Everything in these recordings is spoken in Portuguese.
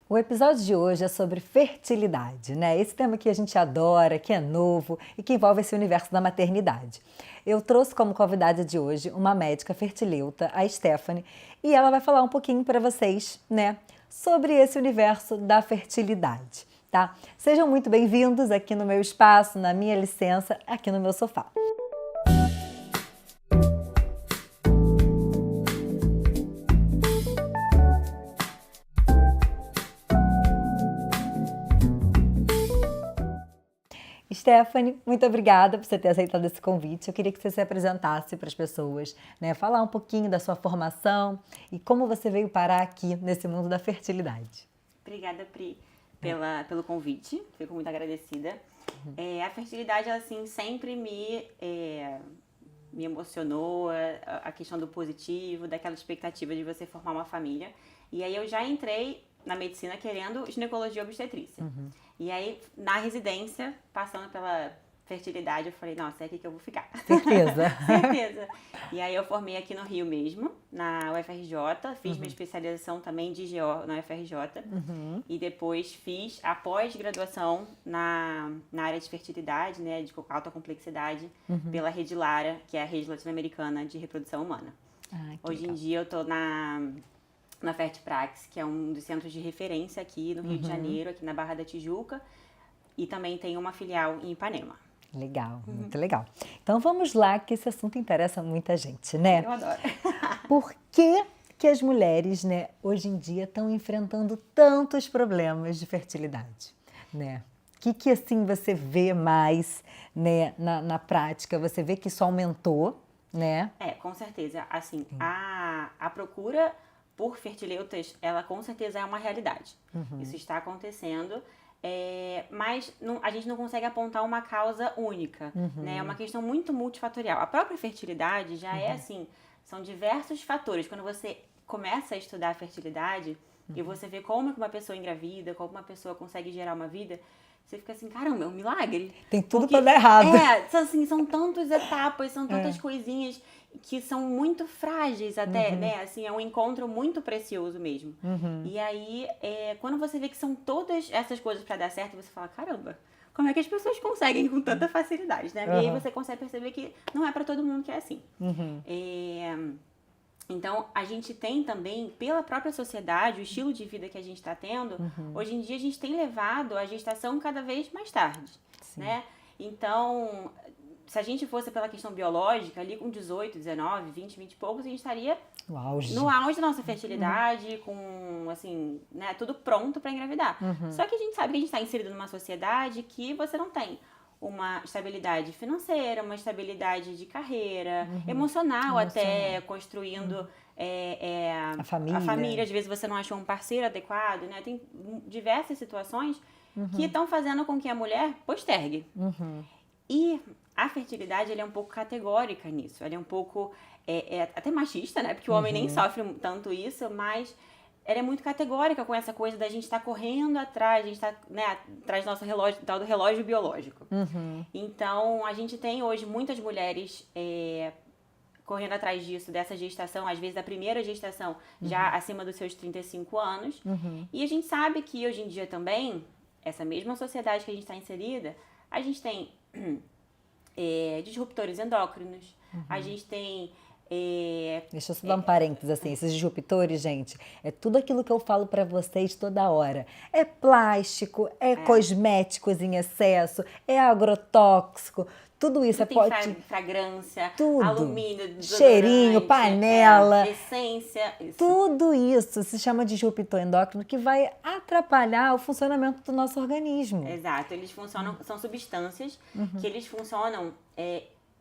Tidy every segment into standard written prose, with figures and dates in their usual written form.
O episódio de hoje é sobre fertilidade, né? Esse tema que a gente adora, que é novo e que envolve esse universo da maternidade. Eu trouxe como convidada de hoje uma médica fertileuta, a Stephanie, e ela vai falar um pouquinho para vocês, né, sobre esse universo da fertilidade, tá? Sejam muito bem-vindos aqui no meu espaço, na minha licença, aqui no meu sofá. Stephanie, muito obrigada por você ter aceitado esse convite. Eu queria que você se apresentasse para as pessoas, né? Falar um pouquinho da sua formação e como você veio parar aqui nesse mundo da fertilidade. Obrigada, Pri, pelo convite. Fico muito agradecida. A fertilidade, ela, assim, sempre me emocionou, a questão do positivo, daquela expectativa de você formar uma família. E aí eu já entrei na medicina querendo ginecologia e obstetrícia. E aí, na residência, passando pela fertilidade, eu falei, nossa, é aqui que eu vou ficar. Certeza. Certeza. E aí eu formei aqui no Rio mesmo, na UFRJ, fiz minha especialização também de GO na UFRJ. E depois fiz a pós-graduação na área de fertilidade, né, de alta complexidade, pela Rede Lara, que é a rede latino-americana de reprodução humana. Hoje em dia eu tô na Fertiprax, que é um dos centros de referência aqui no Rio de Janeiro, aqui na Barra da Tijuca, e também tem uma filial em Ipanema. Legal, muito legal. Então vamos lá, que esse assunto interessa muita gente, né? Eu adoro. Por que as mulheres, né, hoje em dia estão enfrentando tantos problemas de fertilidade, né? O que assim você vê mais, né, na prática? Você vê que isso aumentou, né? Com certeza. Assim, a procura por fertileutas, ela com certeza é uma realidade. Isso está acontecendo, mas a gente não consegue apontar uma causa única, né? É uma questão muito multifatorial. A própria fertilidade já é assim, são diversos fatores. Quando você começa a estudar a fertilidade e você vê como que uma pessoa engravida, como uma pessoa consegue gerar uma vida, você fica assim, caramba, é um milagre. Tem tudo para dar errado. São tantas etapas, são tantas coisinhas que são muito frágeis até, né? Assim, é um encontro muito precioso mesmo. E aí, quando você vê que são todas essas coisas para dar certo, você fala, caramba, como é que as pessoas conseguem com tanta facilidade, né? E aí você consegue perceber que não é para todo mundo que é assim. Então, a gente tem também, pela própria sociedade, o estilo de vida que a gente está tendo, hoje em dia a gente tem levado a gestação cada vez mais tarde, né? Então, se a gente fosse pela questão biológica, ali com 18, 19, 20 e poucos, a gente estaria no auge da nossa fertilidade, com, assim, né, tudo pronto para engravidar. Só que a gente sabe que a gente está inserido numa sociedade que você não tem uma estabilidade financeira, uma estabilidade de carreira, emocional até, construindo a família. Às vezes você não achou um parceiro adequado, né? Tem diversas situações que estão fazendo com que a mulher postergue. E a fertilidade, ela é um pouco categórica nisso, ela é um pouco até machista, né? Porque o homem nem sofre tanto isso, mas ela é muito categórica com essa coisa da gente estar correndo atrás, a gente está, né, atrás do nosso relógio, tal do relógio biológico. Então, a gente tem hoje muitas mulheres correndo atrás disso, dessa gestação, às vezes da primeira gestação, já acima dos seus 35 anos. E a gente sabe que hoje em dia também, essa mesma sociedade que a gente está inserida, a gente tem disruptores endócrinos, a gente tem... Deixa eu só dar um parênteses, assim, esses disruptores, gente, é tudo aquilo que eu falo pra vocês toda hora. É plástico, cosméticos em excesso, é agrotóxico, tudo isso. Tem fragrância, tudo. Alumínio, cheirinho, panela, essência. Isso. Tudo isso se chama de disruptor endócrino, que vai atrapalhar o funcionamento do nosso organismo. Exato, eles funcionam, são substâncias que eles funcionam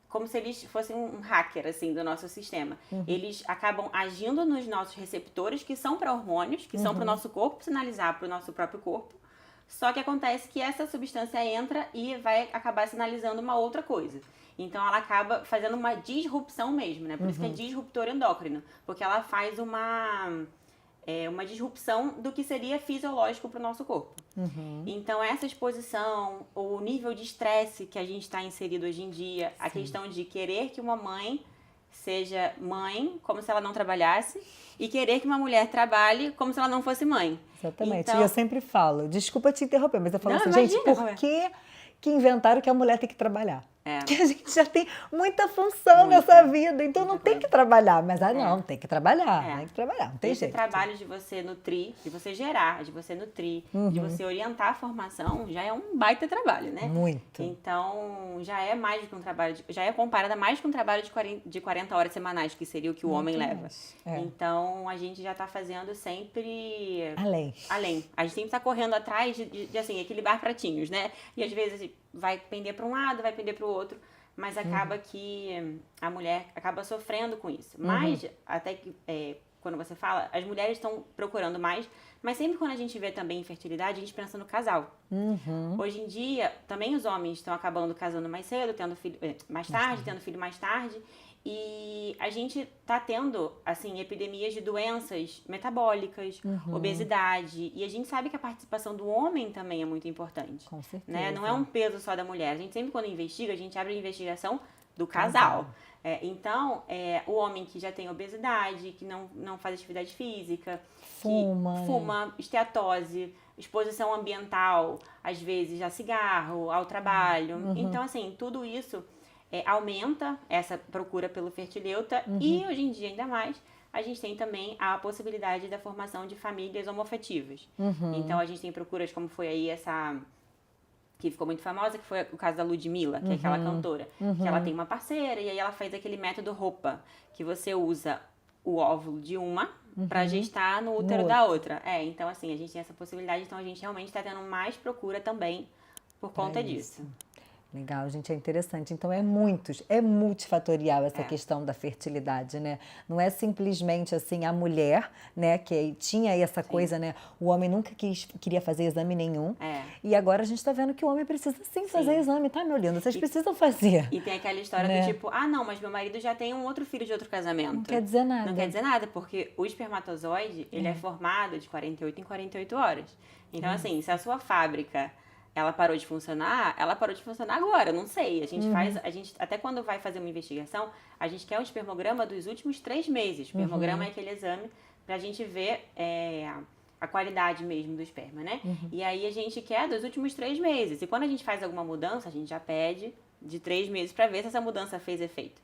como se eles fossem um hacker, assim, do nosso sistema. Eles acabam agindo nos nossos receptores, que são para hormônios, que são para o nosso corpo sinalizar para o nosso próprio corpo. Só que acontece que essa substância entra e vai acabar sinalizando uma outra coisa. Então, ela acaba fazendo uma disrupção mesmo, né? Por isso que é disruptor endócrino. Porque ela faz uma disrupção do que seria fisiológico para o nosso corpo. Então, essa exposição, o nível de estresse que a gente está inserido hoje em dia, a questão de querer que uma mãe seja mãe, como se ela não trabalhasse, e querer que uma mulher trabalhe como se ela não fosse mãe. Exatamente. Então, E eu sempre falo, desculpa te interromper, mas eu falo não, assim, imagina, gente, por que inventaram que a mulher tem que trabalhar? É. Porque a gente já tem muita função Muita, nessa vida, então não tem coisa. que trabalhar. Mas, não, tem que trabalhar, É. tem que trabalhar, não tem Esse jeito. trabalho de você nutrir, de você gerar, de você nutrir, de você orientar a formação, já é um baita trabalho, né? Muito. Então, já é mais do que um trabalho, já é comparada mais com um trabalho de 40 horas semanais, que seria o que o homem leva. É. Então, a gente já está fazendo sempre... Além. A gente sempre está correndo atrás de assim, equilibrar pratinhos, né? E às vezes vai pender para um lado, vai pender para o outro. Mas acaba que a mulher acaba sofrendo com isso. Mas, até que, quando você fala, as mulheres estão procurando mais, mas sempre quando a gente vê também infertilidade, a gente pensa no casal. Hoje em dia, também os homens estão acabando casando mais cedo, tendo filho mais tarde, tendo filho mais tarde. E a gente está tendo, assim, epidemias de doenças metabólicas, obesidade. E a gente sabe que a participação do homem também é muito importante. Com certeza. Né? Não é um peso só da mulher. A gente sempre, quando investiga, a gente abre a investigação do casal. Então, o homem que já tem obesidade, que não faz atividade física, que fuma, esteatose, exposição ambiental, às vezes a cigarro, ao trabalho. Então, assim, tudo isso aumenta essa procura pelo fertileuta e, hoje em dia, ainda mais, a gente tem também a possibilidade da formação de famílias homoafetivas. Então, a gente tem procuras como foi aí essa... que ficou muito famosa, que foi o caso da Ludmilla, que é aquela cantora. Que ela tem uma parceira e aí ela faz aquele método roupa, que você usa o óvulo de uma para gestar no útero da outra. Então assim, a gente tem essa possibilidade, então a gente realmente está tendo mais procura também por conta disso. Legal, gente, é interessante. Então é multifatorial essa questão da fertilidade, né? Não é simplesmente assim a mulher, né, que tinha aí essa coisa, né? O homem nunca queria fazer exame nenhum. E agora a gente tá vendo que o homem precisa sim fazer exame, tá, meu lindo? Vocês precisam fazer. E tem aquela história do tipo, não, mas meu marido já tem um outro filho de outro casamento. Não quer dizer nada. Não quer dizer nada, porque o espermatozoide, ele é formado de 48 em 48 horas. Então, assim, se a sua fábrica... ela parou de funcionar agora, não sei. A gente até quando vai fazer uma investigação, a gente quer um espermograma dos últimos 3 meses. O espermograma é aquele exame pra gente ver a qualidade mesmo do esperma, né? E aí a gente quer dos últimos 3 meses. E quando a gente faz alguma mudança, a gente já pede de 3 meses pra ver se essa mudança fez efeito.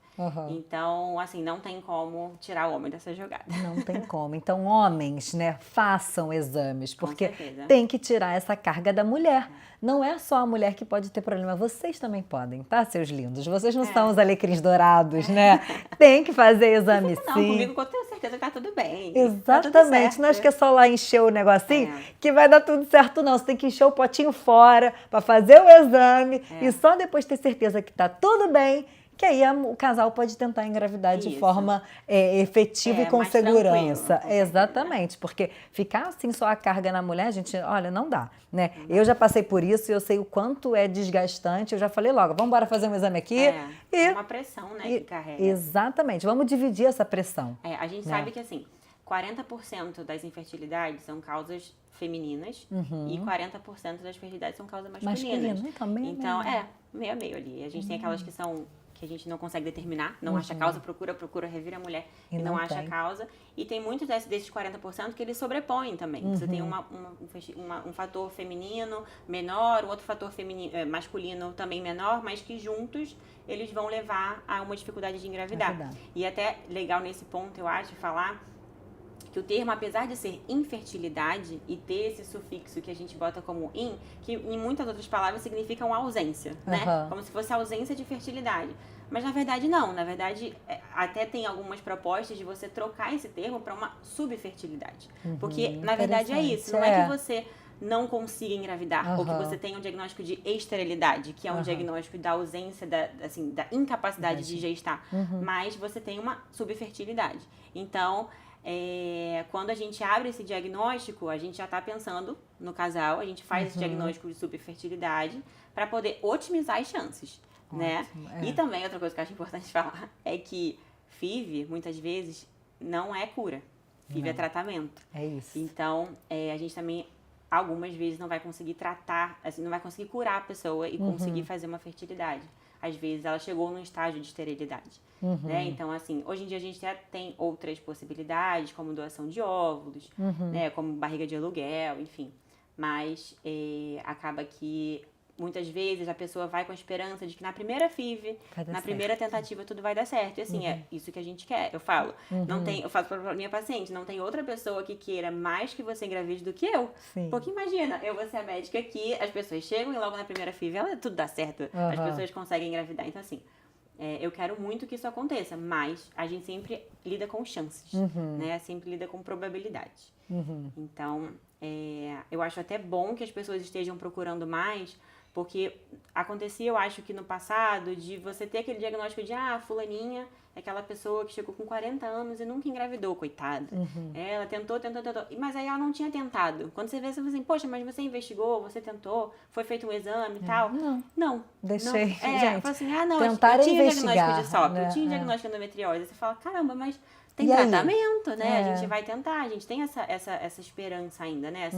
Então, assim, não tem como tirar o homem dessa jogada. Não tem como. Então, homens, né, façam exames, porque Com certeza. tem que tirar essa carga da mulher. Não é só a mulher que pode ter problema, vocês também podem, tá, seus lindos? Vocês não são os alecrins dourados, né? Tem que fazer exame Não, sim. comigo eu tenho certeza que tá tudo bem. Exatamente. Tá tudo certo. Não acho que é só lá encher o negocinho que vai dar tudo certo, não. Você tem que encher o potinho fora para fazer o exame e só depois ter certeza que tá tudo bem, que aí o casal pode tentar engravidar de forma efetiva e com mais segurança. tranquilo, Exatamente, porque ficar assim só a carga na mulher, gente, olha, não dá, né? Eu já passei por isso e eu sei o quanto é desgastante. Eu já falei logo, vamos embora fazer um exame aqui. É uma pressão, né, que carrega. Exatamente, vamos dividir essa pressão. A gente sabe que, assim, 40% das infertilidades são causas femininas e 40% das fertilidades são causas masculinas. Então, meio a meio ali. A gente tem aquelas que são... que a gente não consegue determinar, não acha causa, procura, revira a mulher e não acha a causa. E tem muitos desses 40% que eles sobrepõem também. Você tem um fator feminino menor, um outro fator masculino também menor, mas que juntos eles vão levar a uma dificuldade de engravidar. E até legal nesse ponto, eu acho, falar que o termo, apesar de ser infertilidade e ter esse sufixo que a gente bota como in, que em muitas outras palavras significa uma ausência, né? Como se fosse ausência de fertilidade. Mas na verdade não, na verdade até tem algumas propostas de você trocar esse termo para uma subfertilidade. Porque na verdade é isso, não é que você não consiga engravidar, ou que você tenha um diagnóstico de esterilidade, que é um diagnóstico da ausência, da incapacidade de gestar, mas você tem uma subfertilidade. Então, quando a gente abre esse diagnóstico, a gente já está pensando no casal, a gente faz esse diagnóstico de subfertilidade para poder otimizar as chances, né? E também outra coisa que eu acho importante falar é que FIV, muitas vezes, não é cura. FIV é tratamento. É isso. Então, a gente também algumas vezes não vai conseguir tratar, assim, não vai conseguir curar a pessoa e conseguir fazer uma fertilidade. Às vezes ela chegou num estágio de esterilidade, né? Então, assim, hoje em dia a gente já tem outras possibilidades, como doação de óvulos, né? Como barriga de aluguel, enfim. Mas acaba que muitas vezes a pessoa vai com a esperança de que na primeira FIV, na primeira tentativa, tudo vai dar certo. E assim, é isso que a gente quer. Eu falo, não tem, eu falo pra minha paciente, não tem outra pessoa que queira mais que você engravide do que eu. Sim. Porque imagina, eu vou ser a médica aqui, as pessoas chegam e logo na primeira FIV, tudo dá certo. As pessoas conseguem engravidar. Então, assim, eu quero muito que isso aconteça, mas a gente sempre lida com chances, né? Sempre lida com probabilidades. Então, eu acho até bom que as pessoas estejam procurando mais, porque acontecia, eu acho que no passado, de você ter aquele diagnóstico de, fulaninha é aquela pessoa que chegou com 40 anos e nunca engravidou, coitada. Ela tentou, mas aí ela não tinha tentado. Quando você vê, você fala assim, poxa, mas você investigou, você tentou, foi feito um exame e tal. Não. Deixei, gente. Fala assim, tentar eu tinha investigar, diagnóstico de SOP, né? eu tinha diagnóstico de endometriose. Você fala, caramba, mas tem E aí? tratamento, né? A gente vai tentar, a gente tem essa esperança ainda, né?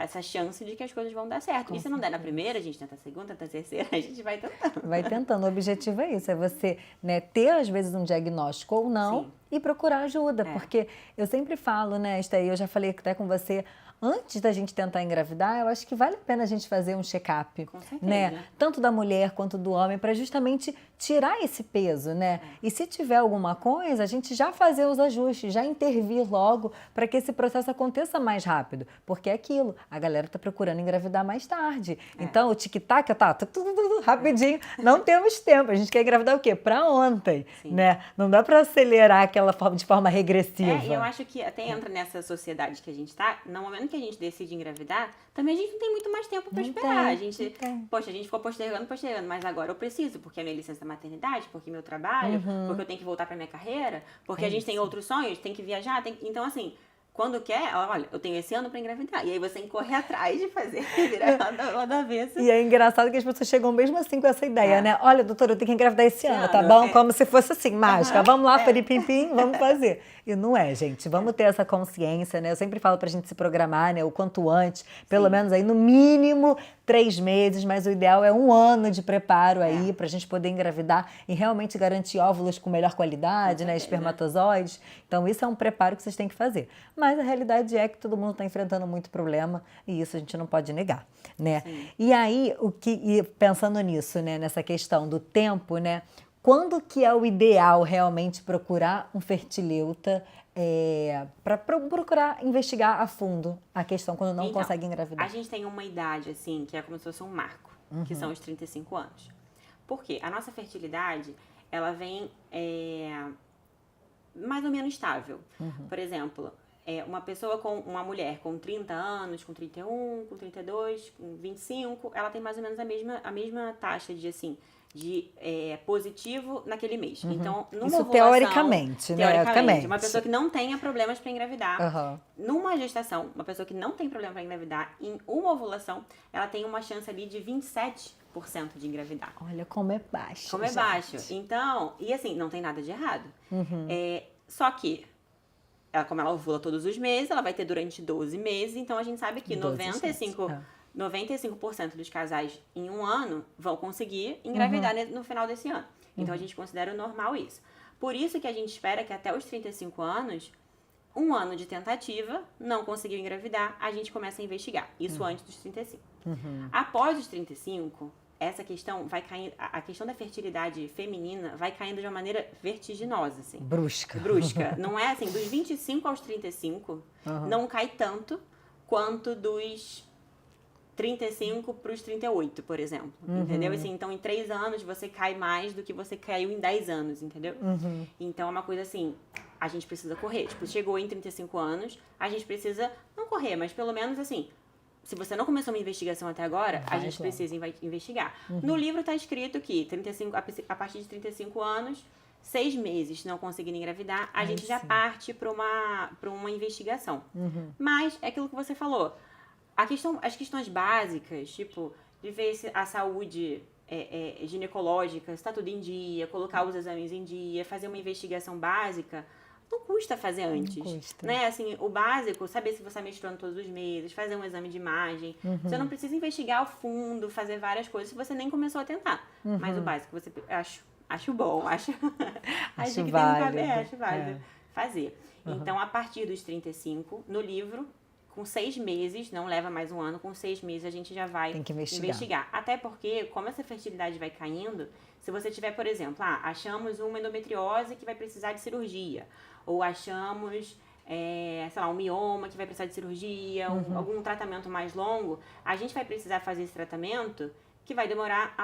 Essa chance de que as coisas vão dar certo. E se não der na primeira, a gente tenta a segunda, tenta a terceira, a gente vai tentando. Vai tentando. O objetivo é isso, é você, né, ter às vezes um diagnóstico ou não. Sim. E procurar ajuda, porque eu sempre falo, né, Esther, eu já falei até com você, antes da gente tentar engravidar, eu acho que vale a pena a gente fazer um check-up, né? Tanto da mulher quanto do homem, para justamente tirar esse peso, né? E se tiver alguma coisa, a gente já fazer os ajustes, já intervir logo para que esse processo aconteça mais rápido. Porque é aquilo, a galera tá procurando engravidar mais tarde. Então, o tic-tac, tudo rapidinho, não temos tempo. A gente quer engravidar o quê? Para ontem, né? Não dá para acelerar aquela forma de forma regressiva. E eu acho que até entra nessa sociedade que a gente tá, no momento que a gente decide engravidar, também a gente não tem muito mais tempo para esperar. A gente, poxa, a gente ficou postergando, mas agora eu preciso, porque a minha licença da maternidade, porque meu trabalho, porque eu tenho que voltar para minha carreira, porque a gente tem outros sonhos, tem que viajar, então assim, quando quer, ela, olha, eu tenho esse ano pra engravidar. E aí você tem que correr atrás de fazer, virar lá da avesso. E é engraçado que as pessoas chegam mesmo assim com essa ideia, né? Olha, doutora, eu tenho que engravidar esse ano, tá bom? Como se fosse assim, mágica. Vamos lá, pim, vamos fazer. E não é, gente. Vamos ter essa consciência, né? Eu sempre falo pra gente se programar, né? O quanto antes, pelo menos aí no mínimo 3 meses, mas o ideal é 1 ano de preparo aí pra gente poder engravidar e realmente garantir óvulos com melhor qualidade, né? Espermatozoides. Então isso é um preparo que vocês têm que fazer. Mas a realidade é que todo mundo está enfrentando muito problema e isso a gente não pode negar, né? E aí, pensando nisso, né? Nessa questão do tempo, né? Quando que é o ideal realmente procurar um fertileuta para procurar investigar a fundo a questão quando não consegue engravidar? A gente tem uma idade, assim, que é como se fosse um marco, que são os 35 anos. Por quê? A nossa fertilidade, ela vem mais ou menos estável. Por exemplo, uma mulher com 30 anos, com 31, com 32, com 25, ela tem mais ou menos a mesma taxa de, assim, de positivo naquele mês. Então, numa Isso ovulação, teoricamente, né? Uma pessoa que não tenha problemas para engravidar, numa gestação, uma pessoa que não tem problema para engravidar, em uma ovulação, ela tem uma chance ali de 27% de engravidar. Olha como é baixo. Como é baixo. Então, e assim, não tem nada de errado. Só que, como ela ovula todos os meses, ela vai ter durante 12 meses, então a gente sabe que 95% dos casais em 1 ano vão conseguir engravidar no final desse ano. Então, a gente considera normal isso. Por isso que a gente espera que até os 35 anos, 1 ano de tentativa, não conseguiu engravidar, a gente começa a investigar. Isso antes dos 35. Após os 35, essa questão vai caindo, a questão da fertilidade feminina vai caindo de uma maneira vertiginosa, assim. Brusca. Não é assim, dos 25 aos 35, não cai tanto quanto dos 35 para os 38, por exemplo, entendeu? Assim, então, em 3 anos, você cai mais do que você caiu em 10 anos, entendeu? Então, é uma coisa assim, a gente precisa correr. Tipo, chegou em 35 anos, a gente precisa, não correr, mas pelo menos assim, se você não começou uma investigação até agora, a gente precisa investigar. No livro está escrito que a partir de 35 anos, 6 meses não conseguindo engravidar, a gente já parte para uma investigação. Mas é aquilo que você falou. As questões básicas, tipo, de ver se a saúde ginecológica está tudo em dia, colocar os exames em dia, fazer uma investigação básica, não custa fazer antes. Não custa. Né? Assim, o básico, saber se você está menstruando todos os meses, fazer um exame de imagem. Você não precisa investigar ao fundo, fazer várias coisas se você nem começou a tentar. Mas o básico, você acho bom, acho que válido. acho válido fazer. Então, a partir dos 35, no livro, com 6 meses, não leva mais um ano, com 6 meses a gente já vai Tem que investigar. Até porque, como essa fertilidade vai caindo, se você tiver, por exemplo, achamos uma endometriose que vai precisar de cirurgia, ou achamos, sei lá, um mioma que vai precisar de cirurgia, algum tratamento mais longo, a gente vai precisar fazer esse tratamento que vai demorar,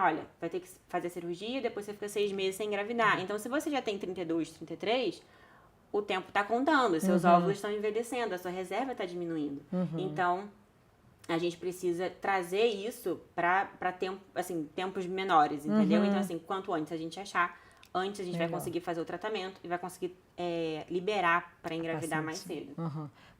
vai ter que fazer cirurgia, depois você fica 6 meses sem engravidar. Então, se você já tem 32, 33, o tempo está contando, seus óvulos estão envelhecendo, a sua reserva está diminuindo. Então, a gente precisa trazer isso para tempos menores, entendeu? Então, assim, quanto antes a gente achar, antes a gente vai conseguir fazer o tratamento e vai conseguir liberar para engravidar mais cedo.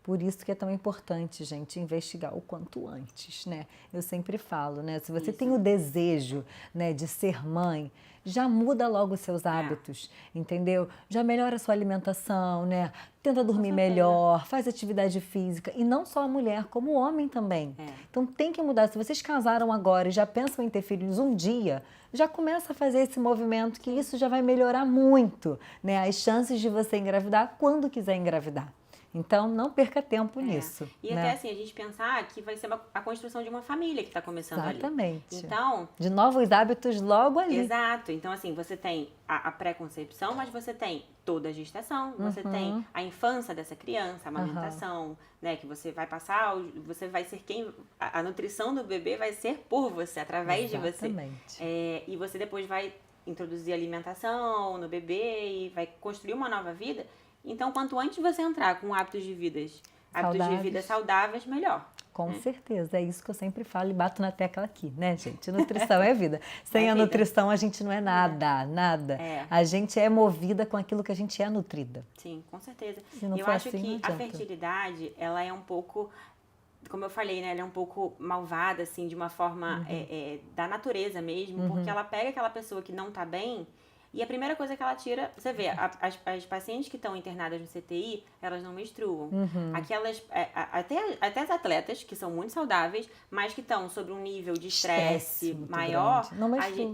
Por isso que é tão importante, gente, investigar o quanto antes, né? Eu sempre falo, né? Se você tem o desejo, né, de ser mãe, já muda logo os seus hábitos, entendeu? Já melhora a sua alimentação, né? Tenta dormir melhor, faz atividade física. E não só a mulher, como o homem também. Então tem que mudar. Se vocês casaram agora e já pensam em ter filhos um dia, já começa a fazer esse movimento, que isso já vai melhorar muito, né? As chances de você engravidar quando quiser engravidar. Então, não perca tempo nisso. E até assim, a gente pensar que vai ser a construção de uma família que está começando ali. Exatamente. Então, de novos hábitos logo ali. Exato. Então, assim, você tem a pré-concepção, mas você tem toda a gestação, você tem a infância dessa criança, a amamentação, né? Que você vai passar, você vai ser a nutrição do bebê vai ser por você, através de você. E você depois vai introduzir alimentação no bebê e vai construir uma nova vida. Então, quanto antes você entrar com hábitos de vida saudáveis, melhor. Com certeza, é isso que eu sempre falo e bato na tecla aqui, né, gente? Nutrição é vida. Sem a nutrição a gente não é nada, nada. A gente é movida com aquilo que a gente é nutrida. Sim, com certeza. E eu acho que a fertilidade, ela é um pouco, como eu falei, né? Ela é um pouco malvada, assim, de uma forma da natureza mesmo, porque ela pega aquela pessoa que não tá bem. E a primeira coisa que ela tira, você vê, as pacientes que estão internadas no CTI, elas não menstruam. Aquelas, até as atletas, que são muito saudáveis, mas que estão sobre um nível de estresse maior,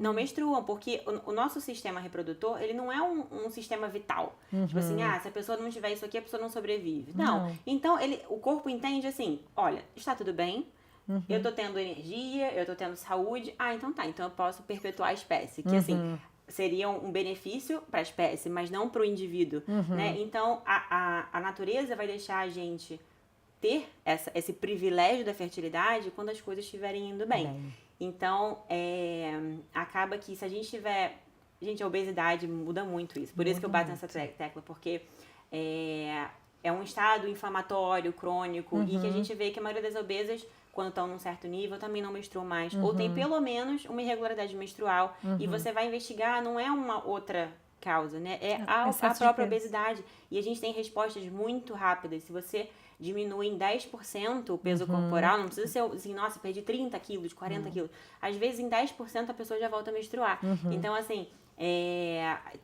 não menstruam, porque o nosso sistema reprodutor, ele não é um sistema vital. Tipo assim, se a pessoa não tiver isso aqui, a pessoa não sobrevive. Não. Então, o corpo entende assim, olha, está tudo bem, eu tô tendo energia, eu tô tendo saúde, então tá, então eu posso perpetuar a espécie. Que assim, seria um benefício para a espécie, mas não para o indivíduo, né? Então, a natureza vai deixar a gente ter esse privilégio da fertilidade quando as coisas estiverem indo bem. Então, acaba que se a gente tiver... Gente, a obesidade muda muito isso. Por isso que eu bato nessa tecla, porque é um estado inflamatório, crônico, e que a gente vê que a maioria das obesas, quando estão num certo nível, também não menstruam mais. Ou tem pelo menos uma irregularidade menstrual. E você vai investigar, não é uma outra causa, né? É a própria obesidade. E a gente tem respostas muito rápidas. Se você diminui em 10% o peso corporal, não precisa ser assim, nossa, perdi 30 quilos, 40 quilos. Às vezes, em 10% a pessoa já volta a menstruar. Então, assim...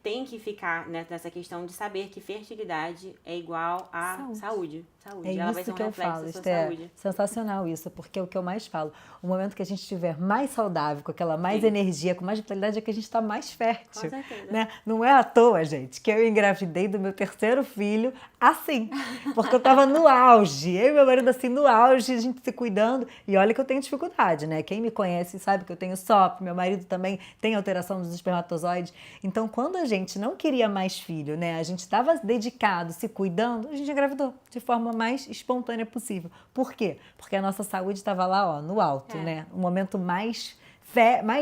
tem que ficar nessa questão de saber que fertilidade é igual a saúde. É ela isso vai ser um que eu reflexo falo, da sua Esther. saúde. Sensacional isso, porque é o que eu mais falo. O momento que a gente estiver mais saudável, com aquela mais energia, com mais vitalidade, é que a gente está mais fértil. Com certeza. Né? Não é à toa, gente, que eu engravidei do meu terceiro filho assim, porque eu estava no auge. Eu e meu marido assim, no auge, a gente se cuidando. E olha que eu tenho dificuldade, né? Quem me conhece sabe que eu tenho SOP, meu marido também tem alteração dos espermatozoides. Então, quando a gente não queria mais filho, né? A gente estava dedicado, se cuidando, a gente engravidou de forma mais espontânea possível. Por quê? Porque a nossa saúde estava lá, no alto, né? O momento mais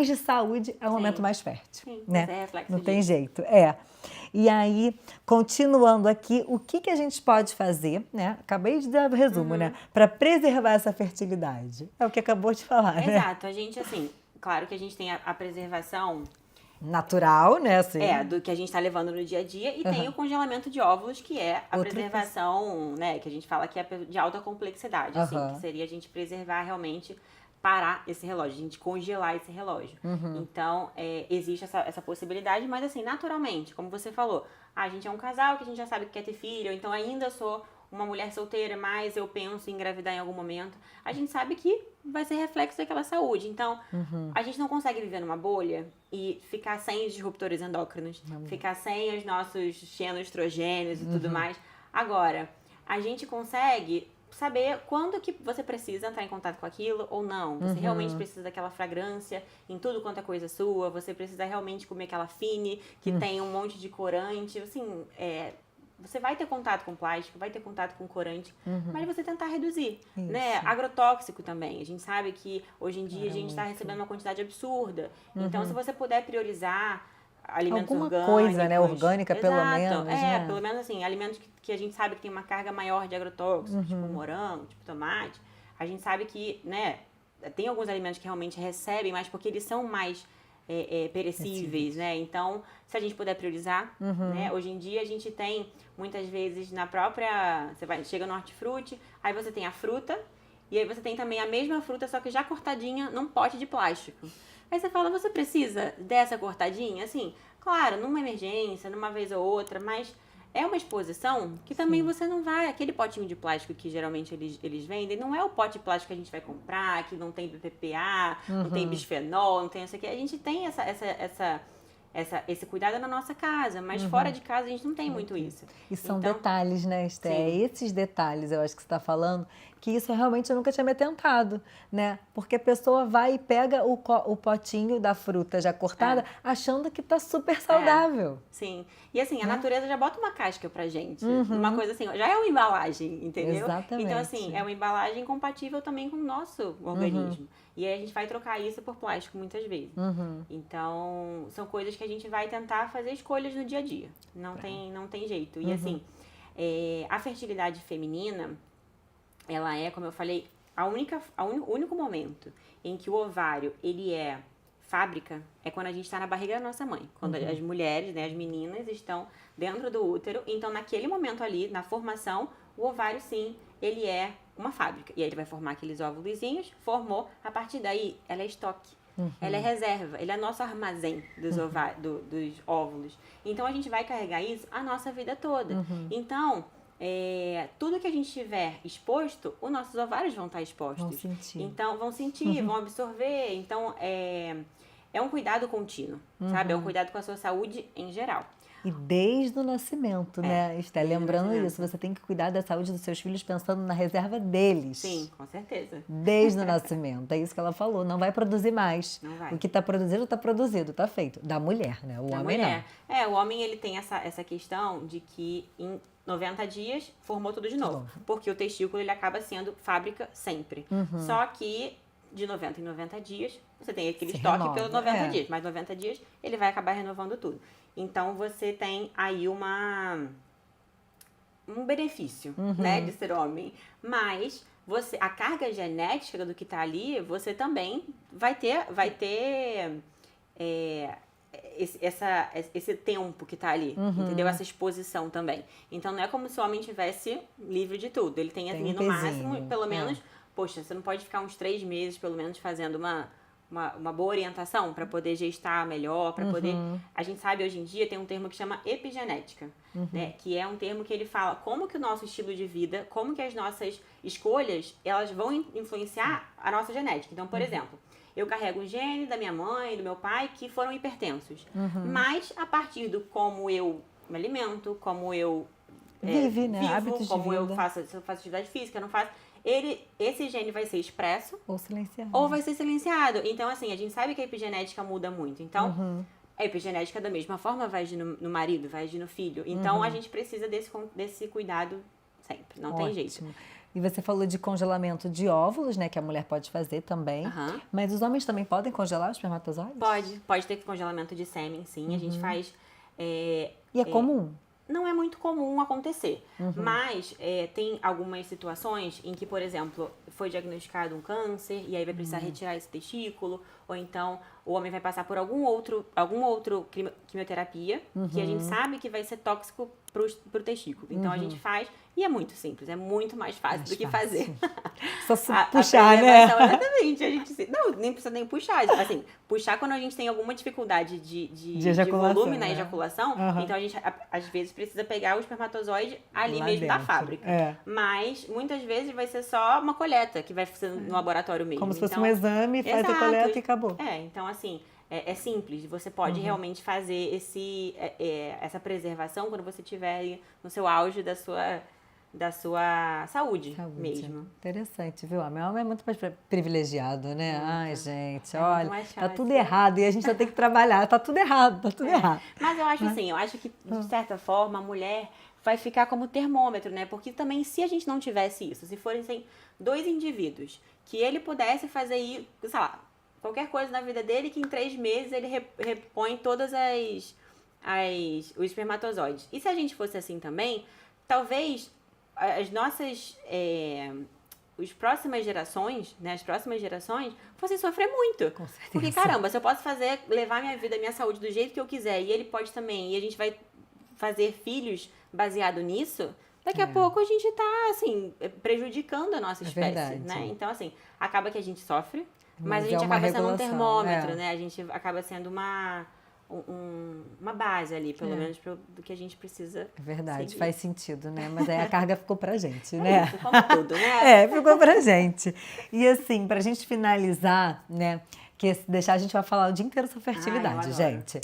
de saúde é o momento mais fértil. Sim, né? é reflexo não tem disso. jeito, E aí, continuando aqui, o que a gente pode fazer, né? Acabei de dar o resumo, né? Para preservar essa fertilidade. É o que acabou de falar, né? Exato. A gente, assim, claro que a gente tem a preservação natural, né? Assim. do que a gente está levando no dia a dia, e tem o congelamento de óvulos, que é a preservação, né? Que a gente fala que é de alta complexidade, assim, que seria a gente preservar realmente, parar esse relógio, a gente congelar esse relógio. Então, existe essa possibilidade, mas assim, naturalmente, como você falou, a gente é um casal que a gente já sabe que quer ter filho, ou então ainda sou uma mulher solteira, mas eu penso em engravidar em algum momento. A gente sabe que vai ser reflexo daquela saúde. Então, a gente não consegue viver numa bolha e ficar sem os disruptores endócrinos, ficar sem os nossos xenoestrogênios e tudo mais. Agora, a gente consegue saber quando que você precisa entrar em contato com aquilo ou não. Você realmente precisa daquela fragrância em tudo quanto é coisa sua. Você precisa realmente comer aquela fine que tem um monte de corante. Assim, você vai ter contato com plástico, vai ter contato com corante, mas você tentar reduzir, né? Agrotóxico também. A gente sabe que hoje em dia a gente está recebendo uma quantidade absurda. Então, se você puder priorizar alimentos Alguma orgânicos. coisa, né? Orgânica, pelo Exato. menos, né? Pelo menos assim, alimentos que a gente sabe que tem uma carga maior de agrotóxicos, tipo morango, tipo tomate. A gente sabe que, né, tem alguns alimentos que realmente recebem, mas porque eles são mais perecíveis, né? Então, se a gente puder priorizar, né? Hoje em dia a gente tem, muitas vezes, na própria... chega no hortifruti, aí você tem a fruta, e aí você tem também a mesma fruta, só que já cortadinha num pote de plástico. Aí você fala, você precisa dessa cortadinha? Assim, claro, numa emergência, numa vez ou outra, mas é uma exposição que também você não vai... Aquele potinho de plástico que geralmente eles vendem, não é o pote de plástico que a gente vai comprar, que não tem BPA, não tem bisfenol, não tem isso aqui. A gente tem esse cuidado na nossa casa, mas fora de casa a gente não tem muito isso. E são detalhes, né, Esté? É esses detalhes, eu acho que você está falando, que isso realmente eu nunca tinha me atentado, né? Porque a pessoa vai e pega o potinho da fruta já cortada, achando que tá super saudável. Sim. E assim, a natureza já bota uma casca pra gente. Uma coisa assim, já é uma embalagem, entendeu? Exatamente. Então, assim, é uma embalagem compatível também com o nosso organismo. E aí a gente vai trocar isso por plástico muitas vezes. Então, são coisas que a gente vai tentar fazer escolhas no dia a dia. Não tem jeito. E assim, a fertilidade feminina, ela é, como eu falei, o único momento em que o ovário, ele é fábrica, é quando a gente está na barriga da nossa mãe. Quando as mulheres, né, as meninas, estão dentro do útero. Então, naquele momento ali, na formação, o ovário, sim, ele é uma fábrica. E aí ele vai formar aqueles óvulozinhos, formou. A partir daí, ela é estoque. Ela é reserva, ele é nosso armazém dos óvulos. Então, a gente vai carregar isso a nossa vida toda. Então, tudo que a gente tiver exposto, os nossos ovários vão estar expostos. Vão sentir. Então, vão sentir, vão absorver. Então, é um cuidado contínuo, sabe? É um cuidado com a sua saúde em geral. E desde o nascimento, né, Esté? Lembrando isso, você tem que cuidar da saúde dos seus filhos pensando na reserva deles. Sim, com certeza. Desde o nascimento, é isso que ela falou. Não vai produzir mais. Não vai. O que está produzido, está feito. Da mulher, né? O homem não. O homem, ele tem essa questão de que em 90 dias formou tudo de novo. Porque o testículo, ele acaba sendo fábrica sempre. Só que de 90 em 90 dias, você tem aquele estoque pelos 90 dias. Mas 90 dias, ele vai acabar renovando tudo. Então, você tem aí um benefício, né, de ser homem. Mas a carga genética do que está ali, você também vai ter esse tempo que está ali, entendeu? Essa exposição também. Então, não é como se o homem tivesse livre de tudo. Ele tem ali, no máximo, pelo menos... Poxa, você não pode ficar uns 3 meses, pelo menos, fazendo uma boa orientação para poder gestar melhor, para poder... A gente sabe, hoje em dia, tem um termo que chama epigenética, né? Que é um termo que ele fala como que o nosso estilo de vida, como que as nossas escolhas, elas vão influenciar a nossa genética. Então, por exemplo, eu carrego o gene da minha mãe, do meu pai, que foram hipertensos. Mas, a partir do como eu me alimento, como eu Hábitos como de eu vida. faço, se eu faço atividade física, eu não faço... Esse gene vai ser expresso Ou silenciado. ou vai ser silenciado. Então, assim, a gente sabe que a epigenética muda muito. Então, a epigenética, da mesma forma, vai agir no marido, vai agir no filho. Então, a gente precisa desse cuidado sempre. Não tem jeito. E você falou de congelamento de óvulos, né? Que a mulher pode fazer também. Mas os homens também podem congelar os espermatozoides? Pode ter congelamento de sêmen, sim. A gente faz... E é comum? Não é muito comum acontecer, mas tem algumas situações em que, por exemplo, foi diagnosticado um câncer e aí vai precisar retirar esse testículo, ou então o homem vai passar por algum outro quimioterapia, que a gente sabe que vai ser tóxico pro testículo. Então, a gente faz, e é muito simples, é muito mais fácil do que fazer. Só puxar, né? Exatamente, a gente... Não, nem precisa nem puxar. Assim, puxar quando a gente tem alguma dificuldade de volume na ejaculação, então a gente, às vezes, precisa pegar o espermatozoide ali Lá mesmo dentro. da fábrica. Mas, muitas vezes, vai ser só uma coleta, que vai ser no laboratório mesmo. Como se fosse então, um exame, faz a coleta e acabou. Então, assim... É simples, você pode realmente fazer essa preservação quando você estiver no seu auge da sua saúde mesmo. Interessante, viu? O homem é muito mais privilegiado, né? Muito. Ai, gente, É olha, muito mais tá fácil. tudo errado e a gente já tem que trabalhar. Tá tudo errado, tá tudo errado. Mas eu acho assim, eu acho que, de certa forma, a mulher vai ficar como termômetro, né? Porque também, se a gente não tivesse isso, se forem dois indivíduos, que ele pudesse fazer isso, sei lá, qualquer coisa na vida dele, que em 3 meses ele repõe todas os espermatozoides. E se a gente fosse assim também, talvez as nossas... as próximas gerações, né, fossem sofrer muito. Com certeza. Porque, caramba, se eu posso levar minha vida, minha saúde do jeito que eu quiser, e ele pode também, e a gente vai fazer filhos baseado nisso, daqui a pouco a gente tá, assim, prejudicando a nossa espécie, verdade. né? Então, assim, acaba que a gente sofre, mas a é gente uma acaba sendo um regulação, termômetro, né? A gente acaba sendo uma base ali, pelo menos, do que a gente precisa. É verdade, seguir. faz sentido, né? Mas aí a carga ficou pra gente, né? Isso, como tudo, né? Ficou pra gente. E assim, pra gente finalizar, né? Que se deixar a gente vai falar o dia inteiro sobre fertilidade, eu adoro. gente.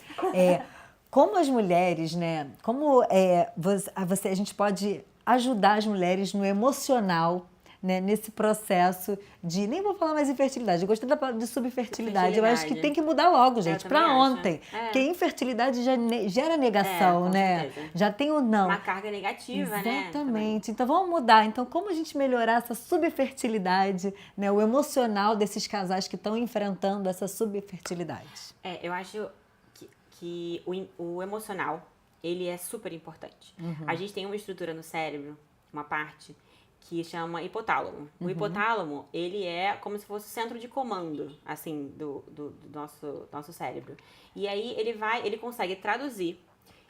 Como as mulheres, né? Como a gente pode ajudar as mulheres no emocional, né, nesse processo de... Nem vou falar mais infertilidade, eu gostei da palavra de subfertilidade. Eu acho que tem que mudar logo, gente, pra ontem. Porque infertilidade já gera negação, né? certeza. Já tem o não. Uma carga negativa, né? Exatamente. Então vamos mudar. Então como a gente melhorar essa subfertilidade, né, o emocional desses casais que estão enfrentando essa subfertilidade? Eu acho que o emocional, ele é super importante. A gente tem uma estrutura no cérebro, uma parte, que chama hipotálamo. O hipotálamo, ele é como se fosse o centro de comando, assim, do nosso cérebro. E aí ele consegue traduzir,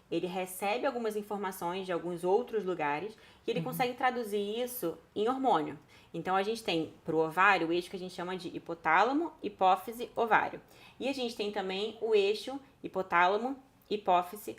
ele recebe algumas informações de alguns outros lugares e ele consegue traduzir isso em hormônio. Então, a gente tem pro ovário o eixo que a gente chama de hipotálamo, hipófise, ovário. E a gente tem também o eixo hipotálamo, hipófise,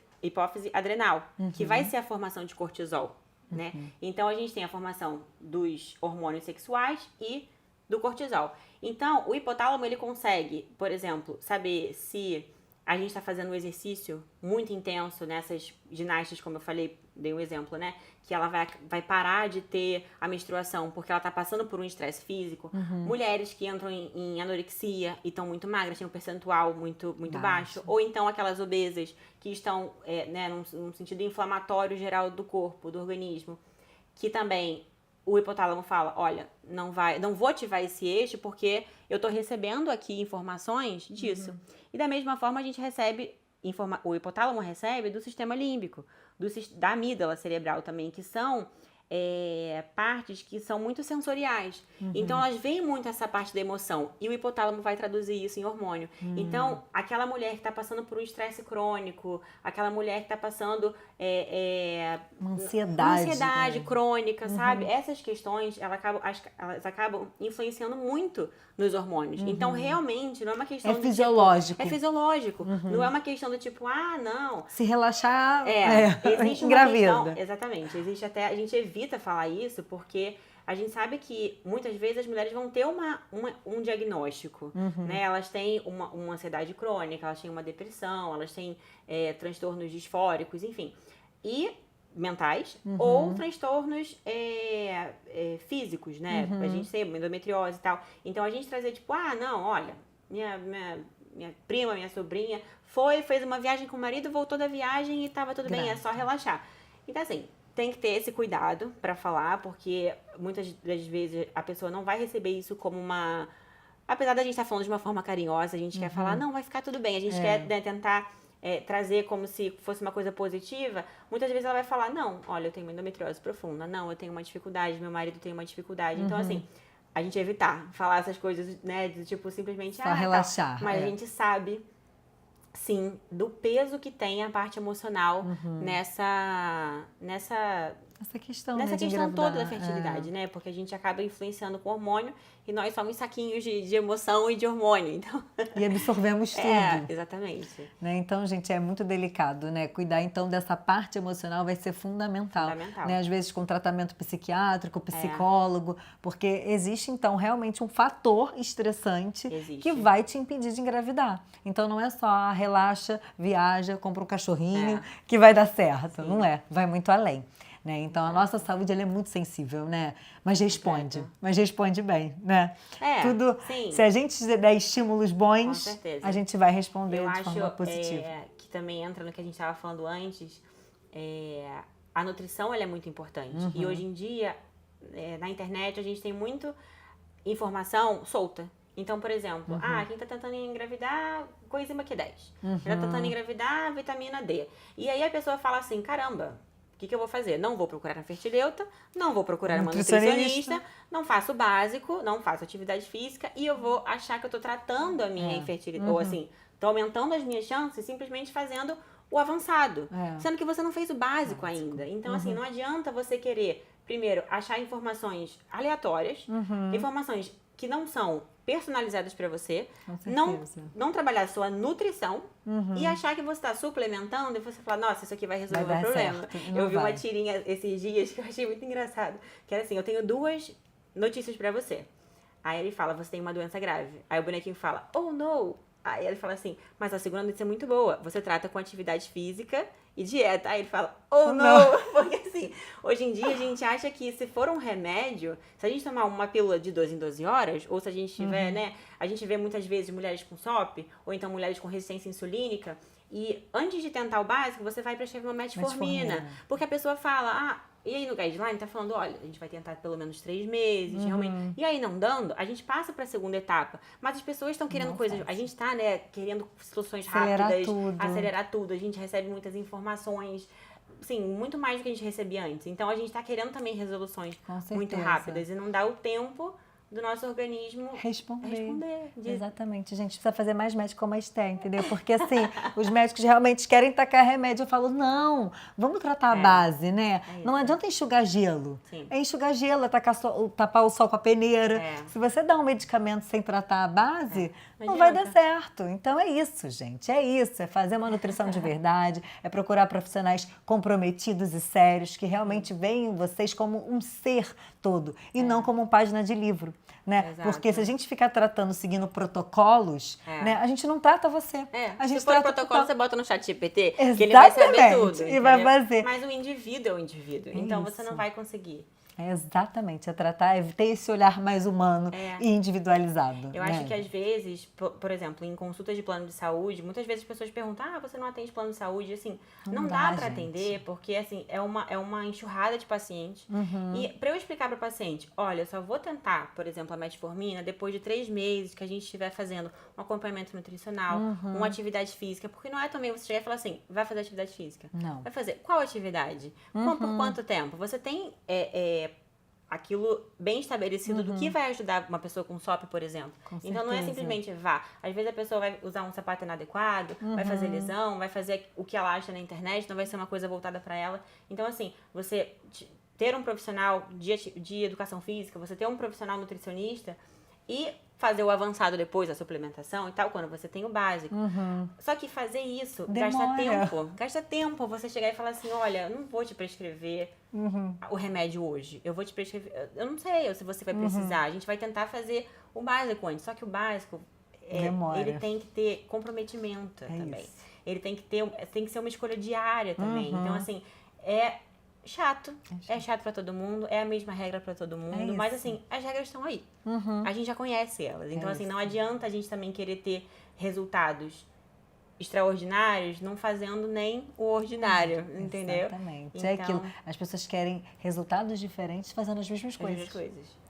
adrenal, que vai ser a formação de cortisol. Né? Então, a gente tem a formação dos hormônios sexuais e do cortisol. Então, o hipotálamo, ele consegue, por exemplo, saber se a gente está fazendo um exercício muito intenso nessas ginastas, como eu falei, dei um exemplo, né? Que ela vai parar de ter a menstruação porque ela está passando por um estresse físico. Mulheres que entram em anorexia e estão muito magras, têm um percentual muito baixo. Ou então aquelas obesas que estão né, num sentido inflamatório geral do corpo, do organismo. Que também o hipotálamo fala, olha, não vou ativar esse eixo porque eu estou recebendo aqui informações disso. E da mesma forma a gente recebe, o hipotálamo recebe do sistema límbico, da amígdala cerebral também, que são partes que são muito sensoriais. Então, elas veem muito essa parte da emoção. E o hipotálamo vai traduzir isso em hormônio. Então, aquela mulher que está passando por um estresse crônico, aquela mulher que está passando uma ansiedade né? crônica, sabe? Essas questões, elas acabam influenciando muito nos hormônios. Então, realmente, não é uma questão de... fisiológico. É fisiológico. Não é uma questão do tipo, não... Se relaxar, existe uma engravida. questão, exatamente. Existe até... A gente evita falar isso porque a gente sabe que muitas vezes as mulheres vão ter um diagnóstico, né? Elas têm uma ansiedade crônica, elas têm uma depressão, elas têm transtornos disfóricos, enfim. E mentais ou transtornos físicos, né? A gente tem endometriose e tal. Então, a gente trazer tipo, não, olha, minha prima, minha sobrinha fez uma viagem com o marido, voltou da viagem e tava tudo bem, é só relaxar. Então, assim, tem que ter esse cuidado pra falar, porque muitas das vezes a pessoa não vai receber isso como uma... Apesar da gente estar falando de uma forma carinhosa, a gente quer falar, não, vai ficar tudo bem. A gente quer, né, tentar trazer como se fosse uma coisa positiva. Muitas vezes ela vai falar, não, olha, eu tenho uma endometriose profunda. Não, eu tenho uma dificuldade, meu marido tem uma dificuldade. Então, assim, a gente evitar falar essas coisas, né, de tipo, simplesmente... Só relaxar. Mas a gente sabe sim, do peso que tem a parte emocional nessa Essa questão, nessa né, de questão toda da engravidar. fertilidade, né? Porque a gente acaba influenciando com hormônio e nós somos saquinhos de emoção e de hormônio. Então, E absorvemos tudo. exatamente. Né? Então, gente, é muito delicado, né? Cuidar, então, dessa parte emocional vai ser fundamental. Fundamental. Né? Às vezes com tratamento psiquiátrico, psicólogo, porque existe, então, realmente um fator estressante que vai te impedir de engravidar. Então, não é só relaxa, viaja, compra um cachorrinho que vai dar certo. Sim. Não é, vai muito além. Né? Então, a nossa saúde ela é muito sensível, né? Mas responde bem, né? Tudo, sim. Se a gente der estímulos bons, a gente vai responder de forma positiva. Eu acho que também entra no que a gente estava falando antes, a nutrição ela é muito importante. E hoje em dia, na internet, a gente tem muito informação solta. Então, por exemplo, quem está tentando engravidar, coenzima Q10. Quem está tentando engravidar, vitamina D. E aí a pessoa fala assim, caramba, o que eu vou fazer? Não vou procurar na fertileuta, não vou procurar uma nutricionista, não faço o básico, não faço atividade física e eu vou achar que eu tô tratando a minha infertilidade, ou assim, tô aumentando as minhas chances simplesmente fazendo o avançado, sendo que você não fez o básico ainda. Então, assim, não adianta você querer, primeiro, achar informações aleatórias, informações que não são personalizadas para você, não trabalhar a sua nutrição e achar que você está suplementando e você fala, nossa, isso aqui vai resolver o meu problema. Eu vi uma tirinha esses dias que eu achei muito engraçado, que era assim, eu tenho 2 notícias para você. Aí ele fala, você tem uma doença grave. Aí o bonequinho fala, oh no! Aí ele fala assim, mas a segunda notícia é muito boa, você trata com atividade física e dieta. Aí ele fala, oh no! Porque assim, hoje em dia a gente acha que se for um remédio, se a gente tomar uma pílula de 12 em 12 horas, ou se a gente tiver, né, a gente vê muitas vezes mulheres com SOP, ou então mulheres com resistência insulínica, e antes de tentar o básico, você vai prescrever uma metformina. Porque a pessoa fala, e aí no guideline tá falando, olha, a gente vai tentar pelo menos 3 meses, realmente. E aí não dando, a gente passa pra segunda etapa. Mas as pessoas estão querendo coisas, a gente tá, né, querendo soluções rápidas, acelerar tudo. A gente recebe muitas informações, sim, muito mais do que a gente recebia antes. Então a gente tá querendo também resoluções muito rápidas e não dá o tempo do nosso organismo responder. Exatamente. A gente precisa fazer mais médico como a Esther, entendeu? Porque assim, os médicos realmente querem tacar remédio. Eu falo, não, vamos tratar a base, né? Não adianta enxugar gelo. Sim. É enxugar gelo, é tapar o sol com a peneira. Se você dá um medicamento sem tratar a base, não vai dar certo. Então é isso, gente. É isso. É fazer uma nutrição de verdade, é procurar profissionais comprometidos e sérios que realmente veem vocês como um ser todo e não como uma página de livro. Né? Porque se a gente ficar tratando, seguindo protocolos, né, a gente não trata você. A gente se for protocolo, você bota no chat GPT, que ele vai saber tudo. E vai fazer. Mas o indivíduo é o indivíduo, então você não vai conseguir. Exatamente, é tratar, é ter esse olhar mais humano e individualizado. Eu acho que às vezes, por exemplo, em consultas de plano de saúde, muitas vezes as pessoas perguntam, você não atende plano de saúde, assim, não dá pra atender, porque assim, é uma enxurrada de pacientes. E pra eu explicar pra paciente, olha, eu só vou tentar, por exemplo, a metformina depois de 3 meses que a gente estiver fazendo um acompanhamento nutricional, uma atividade física, porque não é também você chegar e falar assim, vai fazer atividade física? Não. Vai fazer qual atividade? Por quanto tempo? Você tem aquilo bem estabelecido do que vai ajudar uma pessoa com SOP, por exemplo. Então não é simplesmente vá. Às vezes a pessoa vai usar um sapato inadequado, vai fazer lesão, vai fazer o que ela acha na internet, não vai ser uma coisa voltada para ela. Então assim, você ter um profissional de educação física, você ter um profissional nutricionista e fazer o avançado depois, a suplementação e tal, quando você tem o básico. Só que fazer isso gasta tempo você chegar e falar assim, olha, eu não vou te prescrever o remédio hoje. Eu vou te prescrever, eu não sei se você vai precisar. A gente vai tentar fazer o básico antes. Só que o básico, ele tem que ter comprometimento também. Isso. Ele tem que ser uma escolha diária também. Então, assim, é chato pra todo mundo, é a mesma regra pra todo mundo, mas assim, as regras estão aí. A gente já conhece elas. Então, assim, não adianta a gente também querer ter resultados extraordinários não fazendo nem o ordinário, entendeu? Exatamente. Então, é aquilo. As pessoas querem resultados diferentes fazendo as mesmas coisas.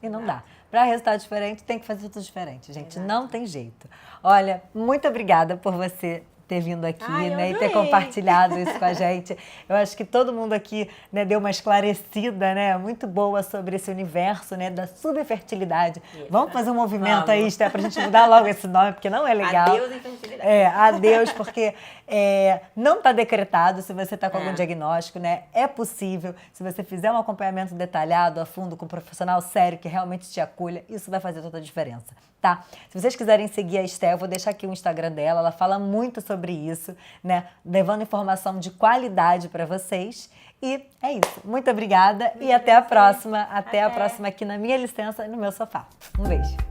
E não dá. Para resultado diferente, tem que fazer tudo diferente, gente. Não tem jeito. Olha, muito obrigada por você ter vindo aqui, Ai, eu né, e ter adorei. compartilhado isso com a gente. Eu acho que todo mundo aqui, né, deu uma esclarecida, né, muito boa sobre esse universo, né, da subfertilidade. Isso. Vamos fazer um movimento aí, Vamos. Esther, pra gente mudar logo esse nome, porque não é legal. Adeus infertilidade. Adeus, porque não está decretado se você está com algum É. diagnóstico, né? É possível. Se você fizer um acompanhamento detalhado, a fundo, com um profissional sério que realmente te acolha, isso vai fazer toda a diferença, tá? Se vocês quiserem seguir a Esther, eu vou deixar aqui o Instagram dela. Ela fala muito sobre isso, né? Levando informação de qualidade para vocês. E é isso. Muito obrigada e até a próxima. Até a próxima aqui na minha licença e no meu sofá. Um beijo.